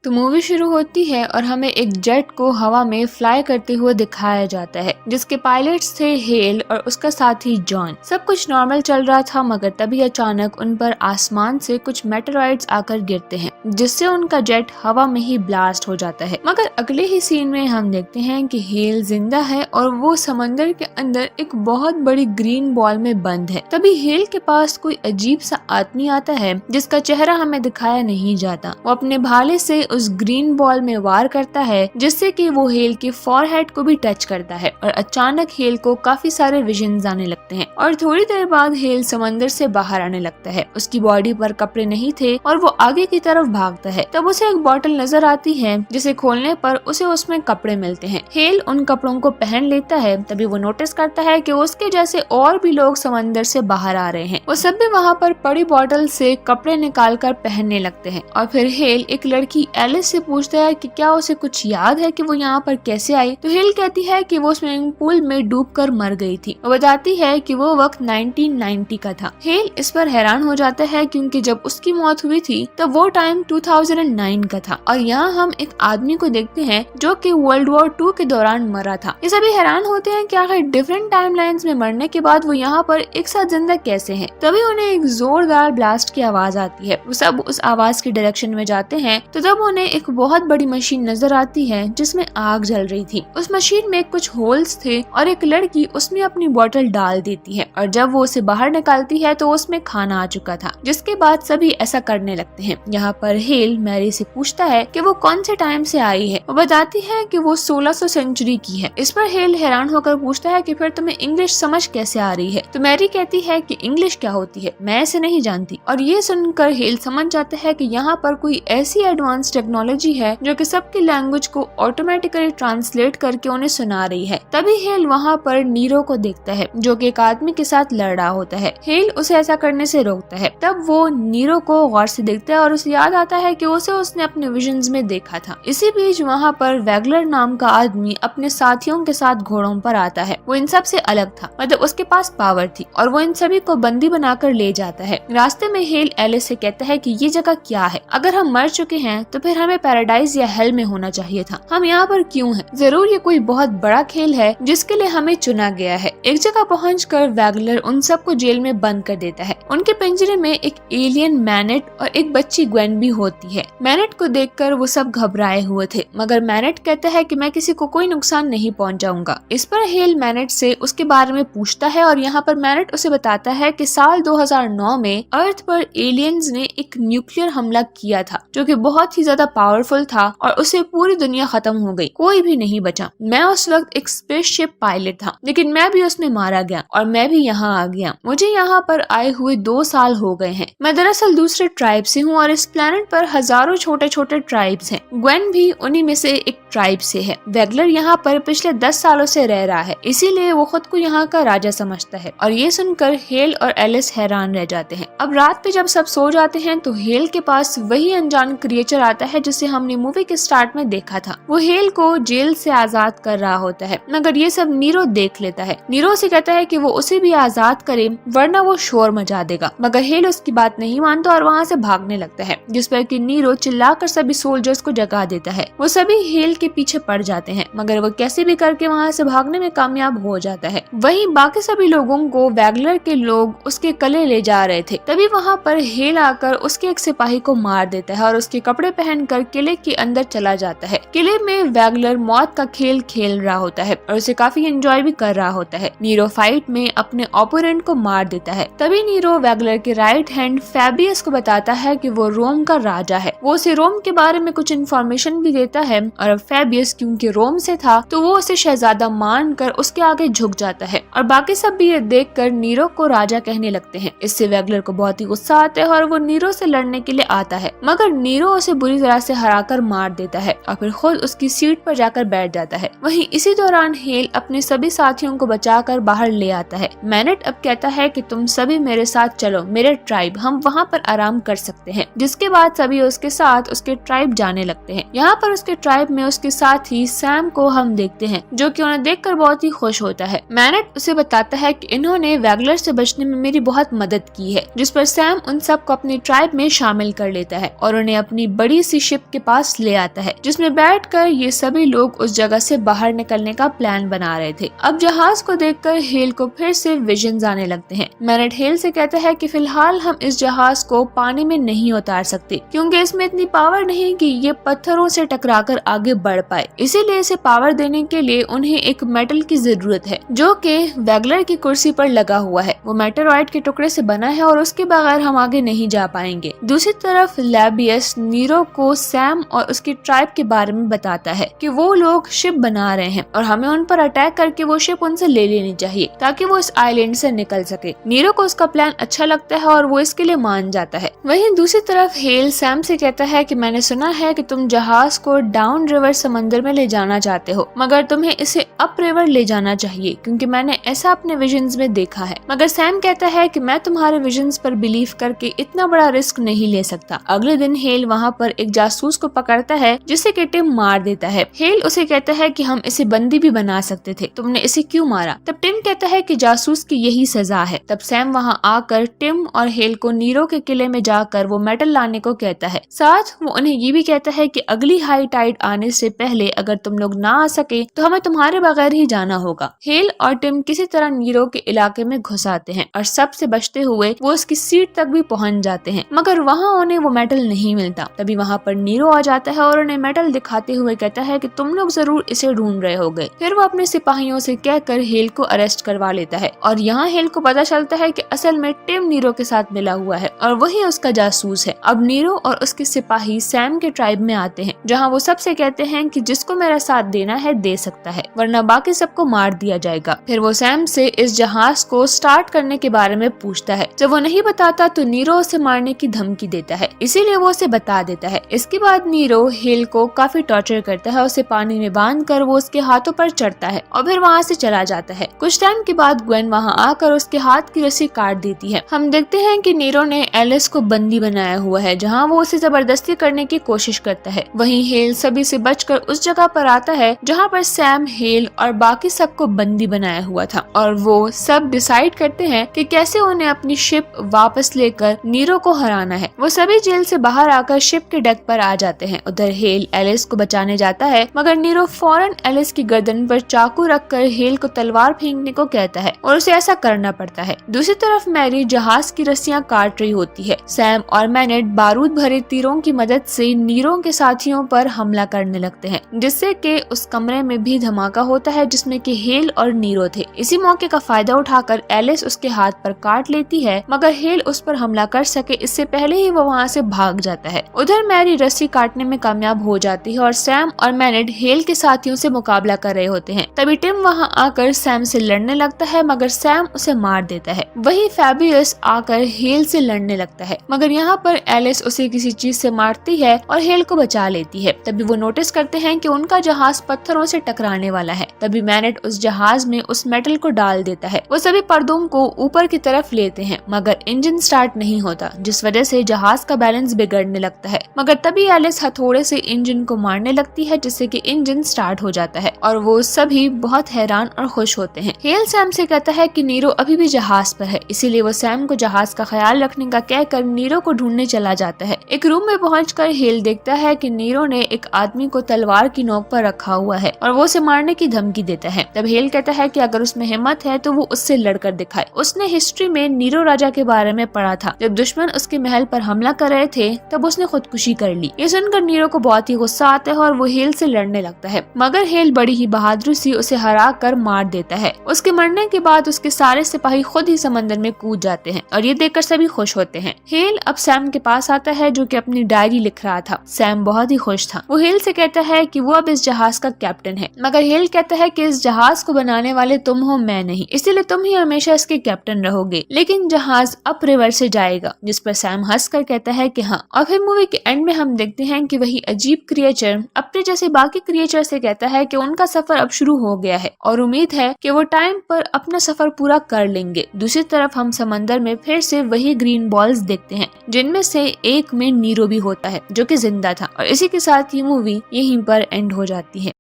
तो मूवी शुरू होती है और हमें एक जेट को हवा में फ्लाई करते हुए दिखाया जाता है, जिसके पायलट्स थे हेल और उसका साथी जॉन। सब कुछ नॉर्मल चल रहा था, मगर तभी अचानक उन पर आसमान से कुछ मेटेरॉइड्स आकर गिरते हैं, जिससे उनका जेट हवा में ही ब्लास्ट हो जाता है। मगर अगले ही सीन में हम देखते हैं कि हेल जिंदा है और वो समंदर के अंदर एक बहुत बड़ी ग्रीन बॉल में बंद है। तभी हेल के पास कोई अजीब सा आदमी आता है, जिसका चेहरा हमें दिखाया नहीं जाता। वो अपने भाले से उस ग्रीन बॉल में वार करता है, जिससे कि वो हेल के फॉरहेड को भी टच करता है और अचानक हेल को काफी सारे विजन्स आने लगते हैं और थोड़ी देर बाद हेल समंदर से बाहर आने लगता है। उसकी बॉडी पर कपड़े नहीं थे और वो आगे की तरफ भागता है। तब उसे एक बॉटल नजर आती है, जिसे खोलने पर उसे उसमें कपड़े मिलते हैं। हेल उन कपड़ों को पहन लेता है। तभी वो नोटिस करता है कि उसके जैसे और भी लोग समंदर से बाहर आ रहे हैं। वो सब भी वहाँ पर पड़ी बॉटल से कपड़े निकाल कर पहनने लगते हैं और फिर हेल एक लड़की एलिस से पूछता है कि क्या उसे कुछ याद है कि वो यहाँ पर कैसे आई। तो हेल कहती है कि वो स्विमिंग पूल में डूबकर मर गई थी। वो बताती है कि वो वक्त 1990 का था। हेल इस पर हैरान हो जाता है, क्योंकि जब उसकी मौत हुई थी तब वो टाइम 2009 का था और यहाँ हम एक आदमी को देखते हैं जो कि वर्ल्ड वॉर 2 के दौरान मरा था। ये सभी हैरान होते हैं कि आखिर डिफरेंट टाइमलाइंस में मरने के बाद वो यहाँ पर एक साथ जिंदा कैसे हैं। तभी उन्हें एक जोरदार ब्लास्ट की आवाज आती है। वो सब उस आवाज की डायरेक्शन में जाते हैं तो तब उन्हें एक बहुत बड़ी मशीन नजर आती है, जिसमें आग जल रही थी। उस मशीन में कुछ होल्स थे और एक लड़की उसमें अपनी बोतल डाल देती है और जब वो उसे बाहर निकालती है तो उसमें खाना आ चुका था, जिसके बाद सभी ऐसा करने लगते हैं। यहाँ पर हेल मैरी से पूछता है कि वो कौन से टाइम से आई है। वो बताती है कि वो 1600 सेंचुरी की है। इस पर हेल हैरान होकर पूछता है कि फिर तुम्हें इंग्लिश समझ कैसे आ रही है। तो मैरी कहती है कि इंग्लिश क्या होती है, मैं इसे नहीं जानती। और ये सुनकर हेल समझ जाता है कि यहाँ पर कोई ऐसी एडवांस टेक्नोलॉजी है जो कि सबकी लैंग्वेज को ऑटोमेटिकली ट्रांसलेट करके उन्हें सुना रही है। तभी हेल वहाँ पर नीरो को देखता है, जो कि एक आदमी के साथ लड़ रहा होता है। हेल उसे ऐसा करने से रोकता है। तब वो नीरो को गौर से देखता है और उसे याद आता है कि उसे उसने अपने विजन्स में देखा था। इसी बीच वहाँ पर वैगलर नाम का आदमी अपने साथियों के साथ घोड़ों पर आता है। वो इन सब से अलग था, मतलब उसके पास पावर थी और वो इन सभी को बंदी बनाकर ले जाता है। रास्ते में हेल एलिस से कहता है कि ये जगह क्या है, अगर हम मर चुके हैं तो फिर हमें पैराडाइज या हेल में होना चाहिए था, हम यहाँ पर क्यों हैं? जरूर ये कोई बहुत बड़ा खेल है जिसके लिए हमें चुना गया है। एक जगह पहुंचकर वैगलर उन सबको जेल में बंद कर देता है। उनके पिंजरे में एक एलियन मैनेट और एक बच्ची ग्वेन भी होती है। मैनेट को देखकर वो सब घबराए हुए थे, मगर मैनेट कहता है कि मैं किसी को कोई नुकसान नहीं पहुंचाऊंगा। इस पर हेल मैनेट से उसके बारे में पूछता है और यहाँ पर मैनेट उसे बताता है कि साल 2009 में अर्थ पर एलियंस ने एक न्यूक्लियर हमला किया था, जो कि बहुत ही ज्यादा पावरफुल था और उसे पूरी दुनिया खत्म हो गई, कोई भी नहीं बचा। मैं उस वक्त एक स्पेसशिप पायलट था, लेकिन मैं भी उसमें मारा गया और मैं भी यहाँ आ गया। मुझे यहाँ पर आए हुए 2 साल हो गए हैं। मैं दरअसल दूसरे ट्राइब से हूँ और इस प्लेनेट पर हजारों छोटे छोटे ट्राइब्स हैं। ग्वेन भी उन्हीं में से एक ट्राइब से है। वैगलर यहाँ पर पिछले 10 सालों से रह रहा है, इसीलिए वो खुद को यहाँ का राजा समझता है। और ये सुनकर हेल और एलिस हैरान रह जाते हैं। अब रात पे जब सब सो जाते हैं तो हेल के पास वही अनजान क्रिएचर आता है जिसे हमने मूवी के स्टार्ट में देखा था। वो हेल को जेल से आजाद कर रहा होता है, मगर ये सब नीरो देख लेता है। नीरो से कहता है कि वो उसे भी आजाद करे, वरना वो शोर मचा देगा। मगर हेल उसकी बात नहीं मानता और वहाँ से भागने लगता है, जिस पर कि नीरो चिल्लाकर सभी सोल्जर्स को जगा देता है। वो सभी हेल के पीछे पड़ जाते हैं, मगर वो कैसे भी करके वहाँ से भागने में कामयाब हो जाता है। वहीं बाकी सभी लोगों को वैगलर के लोग उसके कले ले जा रहे थे। तभी वहाँ पर हेल आकर उसके एक सिपाही को मार देता है और उसके कपड़े पहनकर किले के अंदर चला जाता है। किले में वैगलर मौत का खेल खेल रहा होता है और उसे काफी एंजॉय भी कर रहा होता है। नीरो फाइट में अपने ओपोनेंट को मार देता है। तभी नीरो वैगलर के राइट हैंड फैबियस को बताता है कि वो रोम का राजा है। वो उसे रोम के बारे में कुछ इन्फॉर्मेशन भी देता है और अब फैबियस क्योंकि रोम से था तो वो उसे शहजादा मानकर उसके आगे झुक जाता है और बाकी सब भी ये देखकर नीरो को राजा कहने लगते हैं। इससे वैगलर को बहुत ही गुस्सा आता है और वो नीरो से लड़ने के लिए आता है, मगर नीरो उसे बुरी तरह से हराकर मार देता है और फिर खुद उसकी सीट पर जाकर बैठ जाता है। वहीं इसी दौरान हेल अपने सभी साथियों को बचाकर बाहर ले आता है। मैनेट अब कहता है कि तुम सभी मेरे साथ चलो, मेरे ट्राइब, हम वहाँ पर आराम कर सकते हैं। जिसके बाद सभी उसके साथ उसके ट्राइब जाने लगते हैं। यहाँ पर उसके ट्राइब में उसके साथी सैम को हम देखते हैं, जो कि उन्हें देखकर बहुत ही खुश होता है। मैनेट उसे बताता है कि इन्होंने वैगलर से बचने में मेरी बहुत मदद की है, जिस पर सैम उन सबको अपनी ट्राइब में शामिल कर लेता है और उन्हें अपनी बड़ी सी किसी शिप के पास ले आता है, जिसमें बैठकर ये सभी लोग उस जगह से बाहर निकलने का प्लान बना रहे थे। अब जहाज को देखकर हेल को फिर से विजन्स आने लगते हैं। मैनेट हेल से कहता है कि फिलहाल हम इस जहाज को पानी में नहीं उतार सकते, क्योंकि इसमें इतनी पावर नहीं कि ये पत्थरों से टकराकर आगे बढ़ पाए। इसीलिए इसे पावर देने के लिए उन्हें एक मेटल की जरूरत है, जो कि वैगलर की कुर्सी पर लगा हुआ है। वो मेटेरॉइड के टुकड़े से बना है और उसके बगैर हम आगे नहीं जा पाएंगे। दूसरी तरफ लैबियस नीरो को सैम और उसकी ट्राइब के बारे में बताता है कि वो लोग शिप बना रहे हैं और हमें उन पर अटैक करके वो शिप उनसे ले लेनी चाहिए ताकि वो इस आइलैंड से निकल सके। नीरो को उसका प्लान अच्छा लगता है और वो इसके लिए मान जाता है। वहीं दूसरी तरफ हेल सैम से कहता है कि मैंने सुना है कि तुम जहाज को डाउन रिवर समंदर में ले जाना चाहते हो, मगर तुम्हें इसे अप रिवर ले जाना चाहिए, क्योंकि मैंने ऐसा अपने विजन्स में देखा है। मगर सैम कहता है कि मैं तुम्हारे विजन्स पर बिलीव करके इतना बड़ा रिस्क नहीं ले सकता। अगले दिन हेल वहाँ पर एक जासूस को पकड़ता है, जिसे कि टिम मार देता है। हेल उसे कहता है कि हम इसे बंदी भी बना सकते थे, तुमने इसे क्यों मारा? तब टिम कहता है कि जासूस की यही सजा है। तब सैम वहाँ आकर टिम और हेल को नीरो के किले में जाकर वो मेटल लाने को कहता है। साथ वो उन्हें ये भी कहता है कि अगली हाई टाइड आने से पहले अगर तुम लोग ना आ सके तो हमें तुम्हारे बगैर ही जाना होगा। हेल और टिम किसी तरह नीरो के इलाके में घुस आते हैं और सबसे बचते हुए वो उसकी सीट तक भी पहुंच जाते हैं, मगर वहाँ उन्हें वो मेटल नहीं मिलता। तभी वहाँ पर नीरो आ जाता है और उन्हें मेटल दिखाते हुए कहता है कि तुम लोग जरूर इसे ढूंढ रहे होगे। फिर वो अपने सिपाहियों से कहकर हेल को अरेस्ट करवा लेता है और यहाँ हेल को पता चलता है कि असल में टिम नीरो के साथ मिला हुआ है और वही उसका जासूस है। अब नीरो और उसके सिपाही सैम के ट्राइब में आते हैं, जहाँ वो सबसे कहते हैं कि जिसको मेरा साथ देना है दे सकता है, वरना बाकी सबको मार दिया जाएगा। फिर वो सैम से इस जहाज को स्टार्ट करने के बारे में पूछता है। जब वो नहीं बताता तो नीरो उसे मारने की धमकी देता है, इसीलिए वो उसे बता देता है। इसके बाद नीरो हेल को काफी टॉर्चर करता है, उसे पानी में बांधकर वो उसके हाथों पर चढ़ता है और फिर वहाँ से चला जाता है। कुछ टाइम के बाद ग्वेन वहाँ आकर उसके हाथ की रस्सी काट देती है। हम देखते हैं कि नीरो ने एलिस को बंदी बनाया हुआ है, जहाँ वो उसे जबरदस्ती करने की कोशिश करता है। वहीं हेल सभी से बचकर उस जगह पर आता है जहाँ पर सैम, हेल और बाकी सबको बंदी बनाया हुआ था और वो सब डिसाइड करते हैं कि कैसे उन्हें अपनी शिप वापस लेकर नीरो को हराना है। वो सभी जेल से बाहर आकर शिप के डेक पर आ जाते हैं। उधर हेल एलिस को बचाने जाता है, मगर नीरो फौरन एलिस की गर्दन पर चाकू रखकर हेल को तलवार फेंकने को कहता है और उसे ऐसा करना पड़ता है। दूसरी तरफ मैरी जहाज की रस्सियां काट रही होती है। सैम और मैनेट बारूद भरे तीरों की मदद से नीरो के साथियों पर हमला करने लगते हैं, जिससे कि उस कमरे में भी धमाका होता है जिसमें कि हेल और नीरो थे। इसी मौके का फायदा उठाकर एलिस उसके हाथ पर काट लेती है, मगर हेल उस पर हमला कर सके इससे पहले ही वो वहाँ से भाग जाता है। उधर मैरी रस्सी काटने में कामयाब हो जाती है और सैम और मैनेट हेल के साथियों से मुकाबला कर रहे होते हैं। तभी टिम वहाँ आकर सैम से लड़ने लगता है, मगर सैम उसे मार देता है। वही फैबियस आकर हेल से लड़ने लगता है, मगर यहाँ पर एलिस उसे किसी चीज से मारती है और हेल को बचा लेती है। तभी वो नोटिस करते हैं कि उनका जहाज पत्थरों से टकराने वाला है। तभी मैनेट उस जहाज में उस मेटल को डाल देता है। वो सभी पर्दों को ऊपर की तरफ लेते हैं, मगर इंजन स्टार्ट नहीं होता, जिस वजह से जहाज का बैलेंस बिगड़ने लगता है। मगर तभी एलिस हथौड़े से इंजन को मारने लगती है, जिससे कि इंजन स्टार्ट हो जाता है और वो सभी बहुत हैरान और खुश होते हैं। हेल सैम से कहता है कि नीरो अभी भी जहाज पर है, इसीलिए वो सैम को जहाज का ख्याल रखने का कहकर नीरो को ढूंढने चला जाता है। एक रूम में पहुंचकर हेल देखता है कि नीरो ने एक आदमी को तलवार की नोक पर रखा हुआ है और वो उसे मारने की धमकी देता है। तब हेल कहता है कि अगर उसमें हिम्मत है तो वो उससे लड़कर दिखाए। उसने हिस्ट्री में नीरो राजा के बारे में पढ़ा था। जब दुश्मन उसके महल पर हमला कर रहे थे तब उसने खुदकुशी कर ली। ये सुनकर नीरो को बहुत ही गुस्सा आता है और वो हेल से लड़ने लगता है, मगर हेल बड़ी ही बहादुरी से उसे हरा कर मार देता है। उसके मरने के बाद उसके सारे सिपाही खुद ही समंदर में कूद जाते हैं और ये देखकर सभी खुश होते हैं। हेल अब सैम के पास आता है, जो कि अपनी डायरी लिख रहा था। सैम बहुत ही खुश था। वो हेल से कहता है कि वो अब इस जहाज का कैप्टन है, मगर हेल कहता है कि इस जहाज को बनाने वाले तुम हो, मैं नहीं, इसलिए तुम ही हमेशा इसके कैप्टन रहोगे, लेकिन जहाज अप रिवर से जाएगा। जिस पर सैम हंसकर कहता है कि हाँ। और फिर मूवी के एंड में हम देखते हैं कि वही अजीब क्रिएचर अपने जैसे बाकी क्रिएचर से कहता है कि उनका सफर अब शुरू हो गया है और उम्मीद है कि वो टाइम पर अपना सफर पूरा कर लेंगे। दूसरी तरफ हम समंदर में फिर से वही ग्रीन बॉल्स देखते हैं, जिनमें से एक में नीरो भी होता है, जो कि जिंदा था। और इसी के साथ ये मूवी यहीं पर एंड हो जाती है।